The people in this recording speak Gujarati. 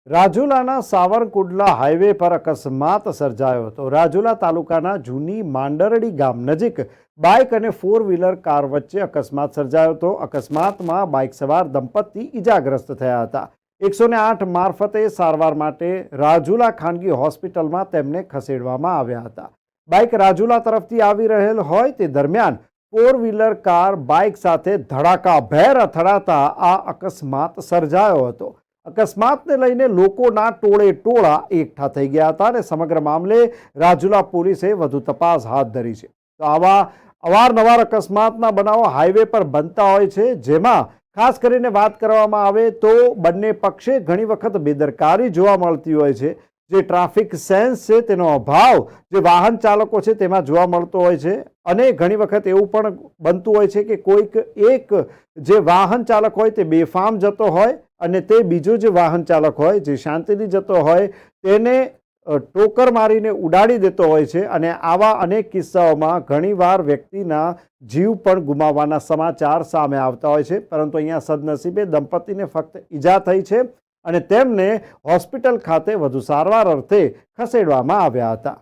રાજુલાના સાવરકુંડલા હાઈવે પર અકસ્માત સર્જાયો હતો। રાજુલા તાલુકાના જૂની માંડરડી ગામ નજીક બાઇક અને ફોર વ્હીલર કાર વચ્ચે અકસ્માત સર્જાયો હતો। અકસ્માતમાં બાઇક સવાર દંપતી ઇજાગ્રસ્ત થયા હતા। 108 મારફતે સારવાર માટે રાજુલા ખાનગી હોસ્પિટલમાં તેમને ખસેડવામાં આવ્યા હતા। બાઇક રાજુલા તરફથી આવી રહેલ હોય તે દરમિયાન ફોર વ્હીલર કાર બાઇક સાથે ધડાકાભેર અથડાતા આ અકસ્માત સર્જાયો હતો। અકસ્માતને લઈને લોકોના ટોળે ટોળા એકઠા થઈ ગયા હતા અને સમગ્ર મામલે રાજુલા પોલીસે વધુ તપાસ હાથ ધરી છે। તો આવા અવારનવાર અકસ્માતના બનાવો હાઈવે પર બનતા હોય છે, જેમાં ખાસ કરીને વાત કરવામાં આવે તો બંને પક્ષે ઘણી વખત બેદરકારી જોવા મળતી હોય છે। જે ટ્રાફિક સેન્સ છે તેનો અભાવ જે વાહન ચાલકો છે તેમાં જોવા મળતો હોય છે અને ઘણી વખત એવું પણ બનતું હોય છે કે કોઈક એક જે વાહન ચાલક હોય તે બેફામ જતો હોય અને તે બીજો જે વાહન ચાલક હોય જે શાંતિથી જતો હોય તેને ટોકર મારીને ઉડાડી દેતો હોય છે અને આવા અનેક કિસ્સાઓમાં ઘણીવાર વ્યક્તિના જીવ પણ ગુમાવવાના સમાચાર સામે આવતા હોય છે। પરંતુ અહીંયા સદનસીબે દંપતીને ફક્ત ઈજા થઈ છે અને તેમને હોસ્પિટલ ખાતે વધુ સારવાર અર્થે ખસેડવામાં આવ્યા હતા।